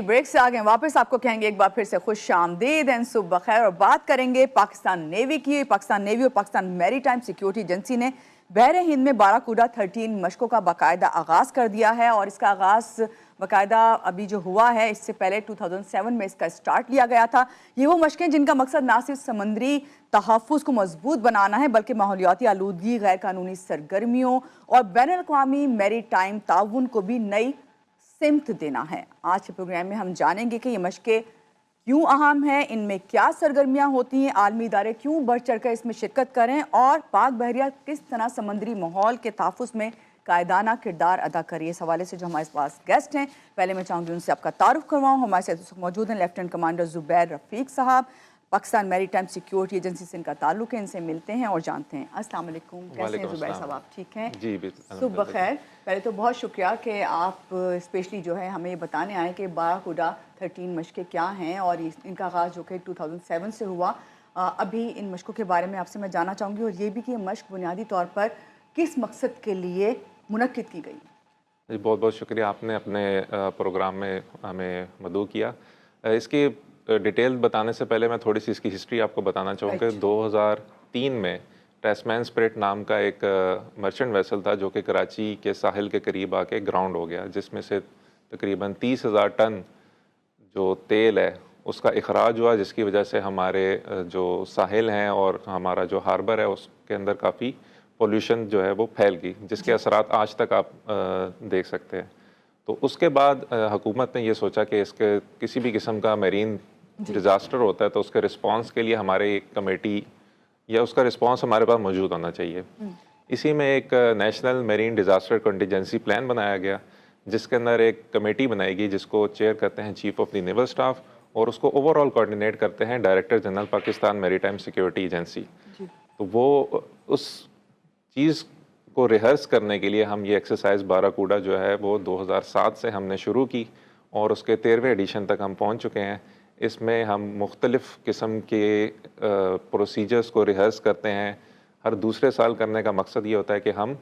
Break سے آگے واپس آپ کو کہیں گے ایک بار پھر سے خوش آمدید اینڈ صبح بخیر، اور بات کریں گے پاکستان نیوی کی۔ پاکستان نیوی اور پاکستان میری ٹائم سیکیورٹی ایجنسی نے بحر ہند میں باراکوڈا 13 مشقوں کا باقاعدہ آغاز کر دیا ہے، اور اس کا آغاز باقاعدہ ابھی جو ہوا ہے، اس سے پہلے 2007 میں اس کا سٹارٹ لیا گیا تھا۔ یہ وہ مشقیں جن کا مقصد نہ صرف سمندری تحفظ کو مضبوط بنانا ہے بلکہ ماحولیاتی آلودگی، غیر قانونی سرگرمیوں اور بین الاقوامی میری ٹائم تعاون کو بھی نئی سمت دینا ہے۔ آج کے پروگرام میں ہم جانیں گے کہ یہ مشقیں کیوں اہم ہیں، ان میں کیا سرگرمیاں ہوتی ہیں، عالمی ادارے کیوں بڑھ چڑھ کر اس میں شرکت کریں، اور پاک بحریہ کس طرح سمندری ماحول کے تحفظ میں قائدانہ کردار ادا کریے۔ اس حوالے سے جو ہمارے پاس گیسٹ ہیں، پہلے میں چاہوں گی ان سے آپ کا تعارف کرواؤں۔ ہمارے ساتھ موجود ہیں لیفٹیننٹ کمانڈر زبیر رفیق صاحب، پاکستان میری ٹائم سیکیورٹی ایجنسی سے ان کا تعلق ہے، ان سے ملتے ہیں اور جانتے ہیں۔ السلام علیکم، کیسے ہیں زبیر صاحب؟ آپ ٹھیک ہیں؟ جی صبح بخیر۔ پہلے تو بہت شکریہ کہ آپ اسپیشلی جو ہے ہمیں یہ بتانے آئے کہ باراکوڈا 13 مشقیں کیا ہیں، اور ان کا آغاز جو کہ 2007 سے ہوا۔ ابھی ان مشقوں کے بارے میں آپ سے میں جاننا چاہوں گی، اور یہ بھی کہ یہ مشق بنیادی طور پر کس مقصد کے لیے منعقد کی گئی؟ جی، بہت بہت شکریہ، آپ نے اپنے پروگرام میں ہمیں مدعو کیا۔ اس کی ڈیٹیل بتانے سے پہلے میں تھوڑی سی اس کی ہسٹری آپ کو بتانا چاہوں کہ 2003 میں ٹیسمین اسپرٹ نام کا ایک مرچنٹ ویسل تھا جو کہ کراچی کے ساحل کے قریب آ کے گراؤنڈ ہو گیا، جس میں سے تقریباً 30,000 ٹن جو تیل ہے اس کا اخراج ہوا، جس کی وجہ سے ہمارے جو ساحل ہیں اور ہمارا جو ہاربر ہے اس کے اندر کافی پولیوشن جو ہے وہ پھیل گئی، جس کے اثرات آج تک آپ دیکھ سکتے ہیں۔ تو اس کے بعد حکومت نے یہ سوچا کہ اس کے کسی بھی قسم کا میرین ڈیزاسٹر ہوتا ہے تو اس کے رسپانس کے لیے ہمارے ایک کمیٹی یا اس کا رسپانس ہمارے پاس موجود ہونا چاہیے۔ اسی میں ایک national marine disaster contingency plan بنایا گیا، جس کے اندر ایک کمیٹی بنائی گئی جس کو چیئر کرتے ہیں chief of the naval staff, اور اس کو اوور آل کوآرڈینیٹ کرتے ہیں ڈائریکٹر جنرل پاکستان میری ٹائم سیکیورٹی ایجنسی۔ تو وہ اس چیز کو ریہرس کرنے کے لیے ہم یہ ایکسرسائز باراکوڈا جو ہے وہ 2007 سے ہم نے شروع کی، اور اس کے 13ویں ایڈیشن تک ہم پہنچ چکے ہیں۔ اس میں ہم مختلف قسم کے پروسیجرز کو ریہرس کرتے ہیں۔ ہر دوسرے سال کرنے کا مقصد یہ ہوتا ہے کہ ہم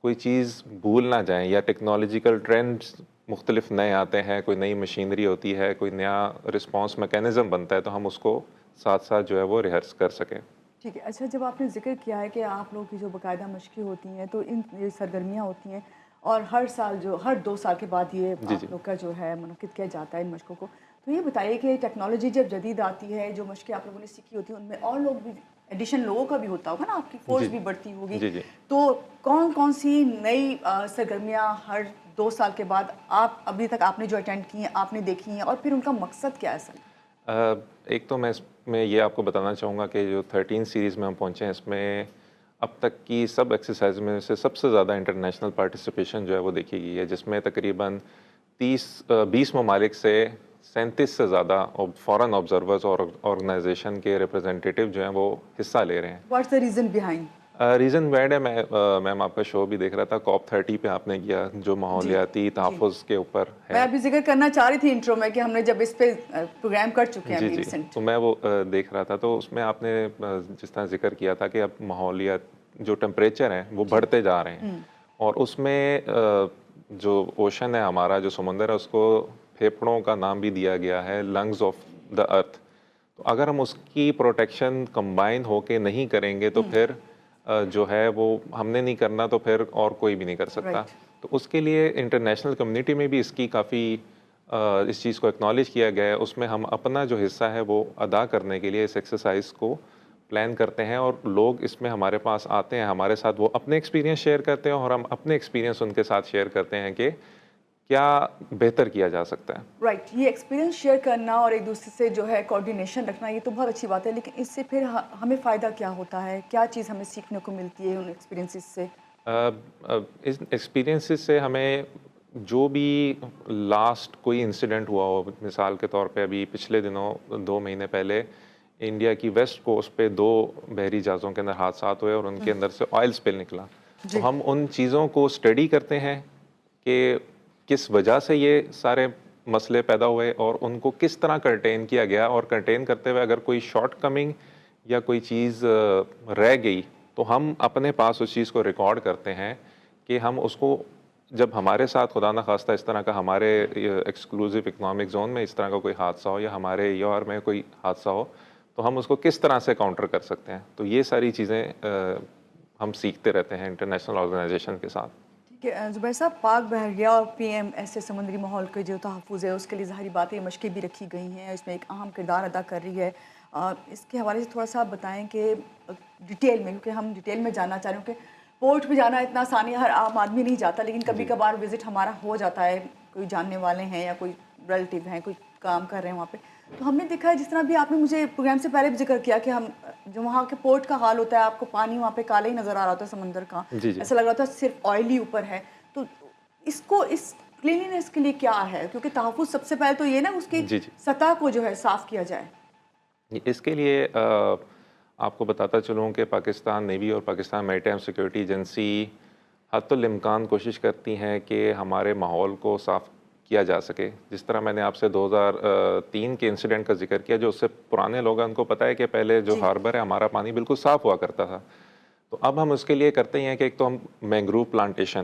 کوئی چیز بھول نہ جائیں، یا ٹیکنالوجیکل ٹرینڈز مختلف نئے آتے ہیں، کوئی نئی مشینری ہوتی ہے، کوئی نیا رسپانس میکینزم بنتا ہے، تو ہم اس کو ساتھ ساتھ جو ہے وہ ریہرس کر سکیں۔ ٹھیک ہے، اچھا، جب آپ نے ذکر کیا ہے کہ آپ لوگوں کی جو باقاعدہ مشقیں ہوتی ہیں تو ان یہ سرگرمیاں ہوتی ہیں، اور ہر سال جو ہر 2 سال کے بعد یہ آپ لوگ کا جو ہے منعقد کیا جاتا ہے ان مشقوں کو، تو یہ بتائیے کہ ٹیکنالوجی جب جدید آتی ہے، جو مشقیں آپ لوگوں نے سیکھی ہوتی ہیں ان میں اور لوگ بھی ایڈیشن لوگوں کا بھی ہوتا ہوگا نا، آپ کی فورس بھی بڑھتی ہوگی، تو کون کون سی نئی سرگرمیاں ہر 2 سال کے بعد آپ ابھی تک آپ نے جو اٹینڈ کی ہیں، آپ نے دیکھی ہیں، اور پھر ان کا مقصد کیا ہے سر؟ ایک تو میں اس میں یہ آپ کو بتانا چاہوں گا کہ جو 13 سیریز میں ہم پہنچے ہیں، اس میں اب تک کی سب ایکسرسائز میں سے سب سے زیادہ انٹرنیشنل پارٹیسپیشن جو ہے وہ دیکھی گئی ہے، جس میں تقریباً 20 ممالک سے 37 سے زیادہ فارن آبزرورز اور آرگنائزیشن کے ریپرزنٹیٹیو جو ہیں وہ حصہ لے رہے ہیں۔ What's the reason behind? Reason ویڈ ہے، میم آپ کا شو بھی دیکھ رہا تھا، COP 30 پہ آپ نے کیا جو ماحولیاتی تحفظ کے اوپر ہے۔ میں ابھی ذکر کرنا چاہ رہی تھی انٹرو میں کہ ہم نے جب اس پہ پروگرام کر چکے ہیں جی، تو میں وہ دیکھ رہا تھا، تو اس میں آپ نے جس طرح ذکر کیا تھا کہ اب ماحولیات جو ٹمپریچر ہیں وہ بڑھتے جا رہے ہیں، اور اس میں جو اوشن ہے ہمارا، جو سمندر ہے، اس کو پھیپھڑوں کا نام بھی دیا گیا ہے، لنگز آف دا ارتھ۔ تو اگر ہم اس کی پروٹیکشن کمبائن ہو کے نہیں کریں گے تو پھر جو ہے وہ ہم نے نہیں کرنا تو پھر اور کوئی بھی نہیں کر سکتا۔ تو اس کے لیے انٹرنیشنل کمیونٹی میں بھی اس کی کافی اس چیز کو اکنالج کیا گیا ہے۔ اس میں ہم اپنا جو حصہ ہے وہ ادا کرنے کے لیے اس ایکسرسائز کو پلان کرتے ہیں، اور لوگ اس میں ہمارے پاس آتے ہیں، ہمارے ساتھ وہ اپنے ایکسپیرینس شیئر کرتے ہیں، اور ہم اپنے ایکسپیرینس ان کے ساتھ شیئر کرتے ہیں کہ کیا بہتر کیا جا سکتا ہے۔ رائٹ، یہ ایکسپیرینس شیئر کرنا اور ایک دوسرے سے جو ہے کوآرڈینیشن رکھنا، یہ تو بہت اچھی بات ہے، لیکن اس سے پھر ہمیں فائدہ کیا ہوتا ہے؟ کیا چیز ہمیں سیکھنے کو ملتی ہے ان ایکسپیرینسز سے؟ اس ایکسپیرینسز سے ہمیں جو بھی لاسٹ کوئی انسیڈنٹ ہوا ہو، مثال کے طور پہ ابھی پچھلے دنوں 2 مہینے پہلے انڈیا کی ویسٹ کوسٹ پہ 2 بحری جہازوں کے اندر حادثات ہوئے، اور ان کے اندر سے آئل سپل نکلا، تو ہم ان چیزوں کو اسٹڈی کرتے ہیں کہ کس وجہ سے یہ سارے مسئلے پیدا ہوئے اور ان کو کس طرح کنٹین کیا گیا، اور کنٹین کرتے ہوئے اگر کوئی شارٹ کمنگ یا کوئی چیز رہ گئی تو ہم اپنے پاس اس چیز کو ریکارڈ کرتے ہیں کہ ہم اس کو جب ہمارے ساتھ خدا نخواستہ اس طرح کا ہمارے ایکسکلوزیو اکنامک زون میں اس طرح کا کوئی حادثہ ہو یا ہمارے یار میں کوئی حادثہ ہو تو ہم اس کو کس طرح سے کاؤنٹر کر سکتے ہیں. تو یہ ساری چیزیں ہم سیکھتے رہتے ہیں انٹرنیشنل آرگنائزیشن کے ساتھ. ٹھیک ہے زبیر صاحب، پاک بحریہ اور PM ایسے سمندری ماحول کے جو تحفظ ہے اس کے لیے ظاہری بات ہے مشقیں بھی رکھی گئی ہیں، اس میں ایک اہم کردار ادا کر رہی ہے. اس کے حوالے سے تھوڑا سا آپ بتائیں کہ ڈیٹیل میں، کیونکہ ہم ڈیٹیل میں جاننا چاہ رہے ہیں کہ پورٹ پہ جانا اتنا آسانی ہر عام آدمی نہیں جاتا، لیکن کبھی کبھار وزٹ ہمارا ہو جاتا ہے، کوئی جاننے والے ہیں یا کوئی ریلیٹیو ہیں، کوئی کام کر رہے ہیں وہاں پہ. تو ہم نے دیکھا ہے جس طرح بھی آپ نے مجھے پروگرام سے پہلے بھی ذکر کیا کہ ہم جو وہاں کے پورٹ کا حال ہوتا ہے، آپ کو پانی وہاں پہ کالا ہی نظر آ رہا ہوتا ہے سمندر کا، ایسا لگ رہا تھا صرف آئلی اوپر ہے. تو اس کلینینس کے لیے کیا ہے؟ کیونکہ تحفظ سب سے پہلے تو یہ نا اس کی سطح کو جو ہے صاف کیا جائے. اس کے لیے آپ کو بتاتا چلوں کہ پاکستان نیوی اور پاکستان میری ٹائم سیکورٹی ایجنسی حتی الامکان کوشش کرتی ہیں کہ ہمارے ماحول کو صاف کیا جا سکے. جس طرح میں نے آپ سے 2003 کے انسیڈنٹ کا ذکر کیا، جو اس سے پرانے لوگ ہیں ان کو پتہ ہے کہ پہلے جو ہاربر ہے ہمارا پانی بالکل صاف ہوا کرتا تھا. تو اب ہم اس کے لیے کرتے ہیں کہ ایک تو ہم مینگروو پلانٹیشن،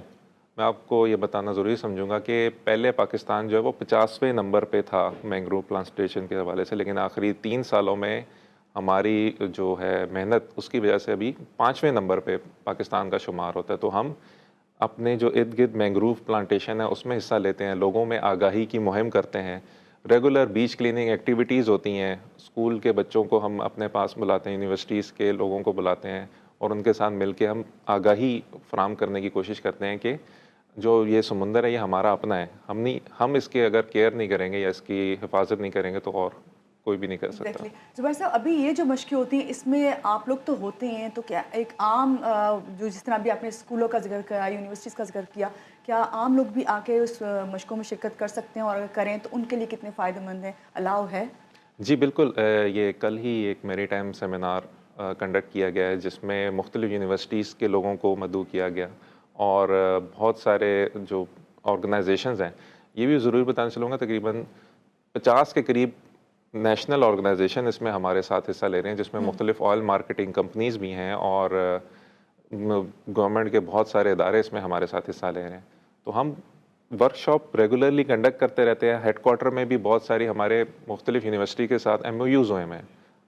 میں آپ کو یہ بتانا ضروری سمجھوں گا کہ پہلے پاکستان جو ہے وہ 50ویں نمبر پہ تھا مینگروو پلانٹیشن کے حوالے سے، لیکن آخری 3 سالوں میں ہماری جو ہے محنت اس کی وجہ سے ابھی 5ویں نمبر پہ پاکستان کا شمار ہوتا ہے. تو ہم اپنے جو ارد گرد مینگروو پلانٹیشن ہے اس میں حصہ لیتے ہیں، لوگوں میں آگاہی کی مہم کرتے ہیں، ریگولر بیچ کلیننگ ایکٹیویٹیز ہوتی ہیں، اسکول کے بچوں کو ہم اپنے پاس بلاتے ہیں، یونیورسٹیز کے لوگوں کو بلاتے ہیں اور ان کے ساتھ مل کے ہم آگاہی فراہم کرنے کی کوشش کرتے ہیں کہ جو یہ سمندر ہے یہ ہمارا اپنا ہے. ہم اس کے اگر کیئر نہیں کریں گے یا اس کی حفاظت نہیں کریں گے تو اور کوئی بھی نہیں کر سکتا. زبیر صاحب، ابھی یہ جو مشقیں ہوتی ہیں اس میں آپ لوگ تو ہوتے ہیں، تو کیا ایک عام جو جس طرح بھی آپ نے اسکولوں کا ذکر کیا، یونیورسٹیز کا ذکر کیا، کیا عام لوگ بھی آ کے اس مشقوں میں شرکت کر سکتے ہیں؟ اور اگر کریں تو ان کے لیے کتنے فائدہ مند ہیں، الاؤ ہے؟ جی بالکل. یہ کل ہی ایک میری ٹائم سیمینار کنڈکٹ کیا گیا ہے جس میں مختلف یونیورسٹیز کے لوگوں کو مدعو کیا گیا اور بہت سارے جو آرگنائزیشنز ہیں. یہ بھی ضرور بتانا چلوں گا تقریباً 50 کے قریب نیشنل آرگنائزیشن اس میں ہمارے ساتھ حصہ لے رہے ہیں، جس میں مختلف آئل مارکیٹنگ کمپنیز بھی ہیں اور گورنمنٹ کے بہت سارے ادارے اس میں ہمارے ساتھ حصہ لے رہے ہیں. تو ہم ورک شاپ ریگولرلی کنڈکٹ کرتے رہتے ہیں. ہیڈ کوارٹر میں بھی بہت ساری ہمارے مختلف یونیورسٹی کے ساتھ MOUs ہوئے ہیں،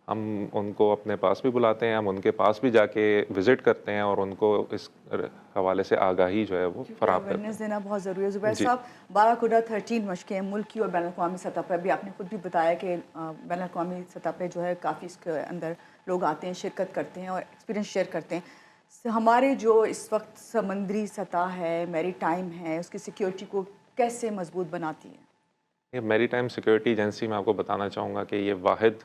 ہم ان کو اپنے پاس بھی بلاتے ہیں، ہم ان کے پاس بھی جا کے وزٹ کرتے ہیں اور ان کو اس حوالے سے آگاہی جو ہے وہ فراہم کرتے ہیں. اویئرنیس دینا بہت ضروری ہے. زبیر صاحب، باراکوڈا 13 مشقیں ملکی اور بین الاقوامی سطح پر بھی آپ نے خود بھی بتایا کہ بین الاقوامی سطح پہ جو ہے کافی اس کے اندر لوگ آتے ہیں، شرکت کرتے ہیں اور ایکسپیرینس شیئر کرتے ہیں. ہمارے جو اس وقت سمندری سطح ہے، میری ٹائم ہے، اس کی سیکیورٹی کو کیسے مضبوط بناتی ہے؟ یہ میری ٹائم سیکورٹی ایجنسی میں آپ کو بتانا چاہوں گا کہ یہ واحد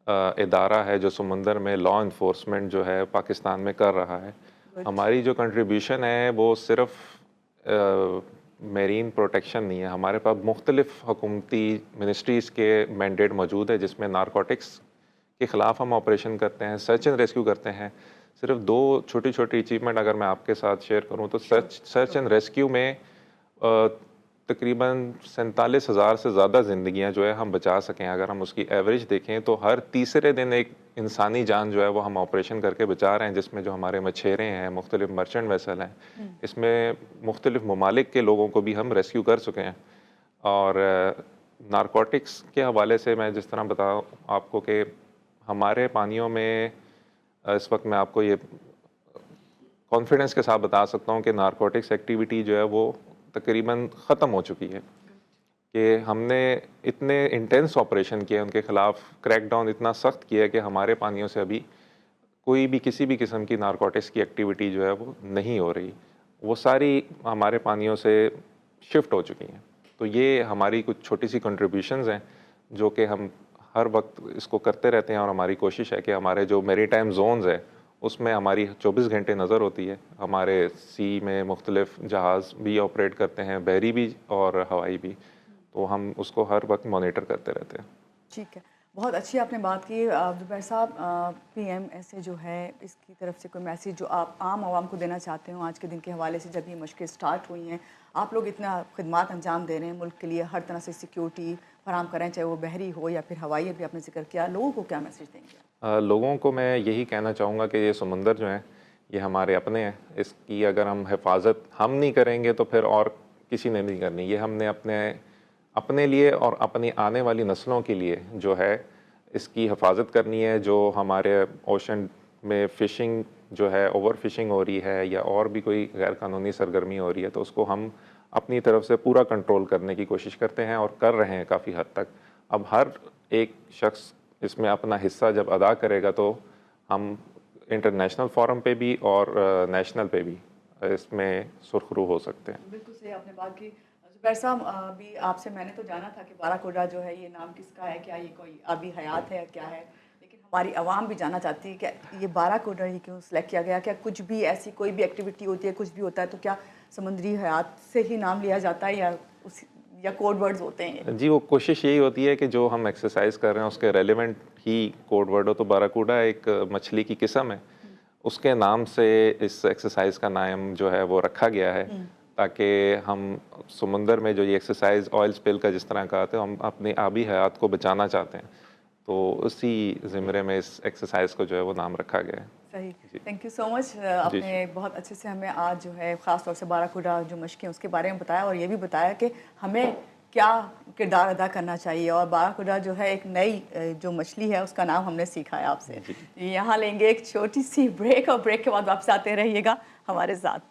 ادارہ ہے جو سمندر میں لا انفورسمنٹ جو ہے پاکستان میں کر رہا ہے. ہماری جو کنٹریبیوشن ہے وہ صرف میرین پروٹیکشن نہیں ہے، ہمارے پاس مختلف حکومتی منسٹریز کے مینڈیٹ موجود ہے جس میں نارکوٹکس کے خلاف ہم آپریشن کرتے ہیں، سرچ اینڈ ریسکیو کرتے ہیں. صرف 2 چھوٹی چھوٹی اچیومنٹ اگر میں آپ کے ساتھ شیئر کروں تو سرچ اینڈ ریسکیو میں تقریباً 47,000 سے زیادہ زندگیاں جو ہے ہم بچا سکیں. اگر ہم اس کی ایوریج دیکھیں تو ہر تیسرے دن ایک انسانی جان جو ہے وہ ہم آپریشن کر کے بچا رہے ہیں، جس میں جو ہمارے مچھیرے ہیں، مختلف مرچنٹ ویسل ہیں، اس میں مختلف ممالک کے لوگوں کو بھی ہم ریسکیو کر چکے ہیں. اور نارکوٹکس کے حوالے سے میں جس طرح بتاؤں آپ کو کہ ہمارے پانیوں میں اس وقت میں آپ کو یہ کانفیڈنس کے ساتھ بتا سکتا ہوں کہ نارکوٹکس ایکٹیویٹی جو ہے وہ تقریباً ختم ہو چکی ہے. کہ ہم نے اتنے انٹینس آپریشن کیے ان کے خلاف، کریک ڈاؤن اتنا سخت کیا کہ ہمارے پانیوں سے ابھی کوئی بھی کسی بھی قسم کی نارکوٹکس کی ایکٹیویٹی جو ہے وہ نہیں ہو رہی، وہ ساری ہمارے پانیوں سے شفٹ ہو چکی ہیں. تو یہ ہماری کچھ چھوٹی سی کنٹریبیوشنز ہیں جو کہ ہم ہر وقت اس کو کرتے رہتے ہیں اور ہماری کوشش ہے کہ ہمارے جو میری ٹائم زونز ہے اس میں ہماری 24 گھنٹے نظر ہوتی ہے. ہمارے سی میں مختلف جہاز بھی آپریٹ کرتے ہیں، بحری بھی اور ہوائی بھی، تو ہم اس کو ہر وقت مانیٹر کرتے رہتے ہیں. ٹھیک ہے، بہت اچھی آپ نے بات کی. زبیر صاحب، PM ایسے جو ہے اس کی طرف سے کوئی میسیج جو آپ عام عوام کو دینا چاہتے ہوں آج کے دن کے حوالے سے، جب یہ مشقیں سٹارٹ ہوئی ہیں، آپ لوگ اتنا خدمات انجام دے رہے ہیں ملک کے لیے، ہر طرح سے سیکیورٹی فراہم کریں، چاہے وہ بحری ہو یا پھر ہوائی، ابھی آپ نے ذکر کیا، لوگوں کو کیا میسیج دیں گے؟ لوگوں کو میں یہی کہنا چاہوں گا کہ یہ سمندر جو ہیں یہ ہمارے اپنے ہیں. اس کی اگر ہم حفاظت ہم نہیں کریں گے تو پھر اور کسی نے نہیں کرنی. یہ ہم نے اپنے لیے اور اپنی آنے والی نسلوں کے لیے جو ہے اس کی حفاظت کرنی ہے. جو ہمارے اوشن میں فشنگ جو ہے اوور فشنگ ہو رہی ہے یا اور بھی کوئی غیر قانونی سرگرمی ہو رہی ہے تو اس کو ہم اپنی طرف سے پورا کنٹرول کرنے کی کوشش کرتے ہیں اور کر رہے ہیں کافی حد تک. اب ہر ایک شخص اس میں اپنا حصہ جب ادا کرے گا تو ہم انٹرنیشنل فورم پہ بھی اور نیشنل پہ بھی اس میں سرخرو ہو سکتے ہیں. بالکل صحیح آپ نے بات کی. زبیر صاحب ابھی آپ سے میں نے تو جانا تھا کہ باراکوڈا جو ہے یہ نام کس کا ہے, کیا یہ کوئی آبی حیات ہے, کیا ہے, لیکن ہماری عوام بھی جاننا چاہتی ہے کہ یہ باراکوڈا ہی کیوں سلیکٹ کیا گیا. کیا کچھ بھی ایسی کوئی بھی ایکٹیویٹی ہوتی ہے, کچھ بھی ہوتا ہے تو کیا سمندری حیات سے ہی نام لیا جاتا ہے یا کوڈ ورڈز ہوتے ہیں؟ جی وہ کوشش یہی ہوتی ہے کہ جو ہم ایکسرسائز کر رہے ہیں اس کے ریلیونٹ ہی کوڈ ورڈ ہو. تو باراکوڈا ایک مچھلی کی قسم ہے, اس کے نام سے اس ایکسرسائز کا نام جو ہے وہ رکھا گیا ہے تاکہ ہم سمندر میں جو یہ ایکسرسائز آئل سپل کا جس طرح کا آتا ہے ہم اپنی آبی حیات کو بچانا چاہتے ہیں تو اسی زمرے میں اس ایکسرسائز کو جو ہے وہ نام رکھا گیا ہے. صحیح, تھینک یو سو مچ. آپ نے بہت اچھے سے ہمیں آج جو ہے خاص طور سے باراکوڈا جو مشقیں اس کے بارے میں بتایا اور یہ بھی بتایا کہ ہمیں کیا کردار ادا کرنا چاہیے. اور باراکوڈا جو ہے ایک نئی جو مچھلی ہے اس کا نام ہم نے سیکھا ہے آپ سے. یہاں لیں گے ایک چھوٹی سی بریک اور بریک کے بعد واپس آتے رہیے گا ہمارے ساتھ.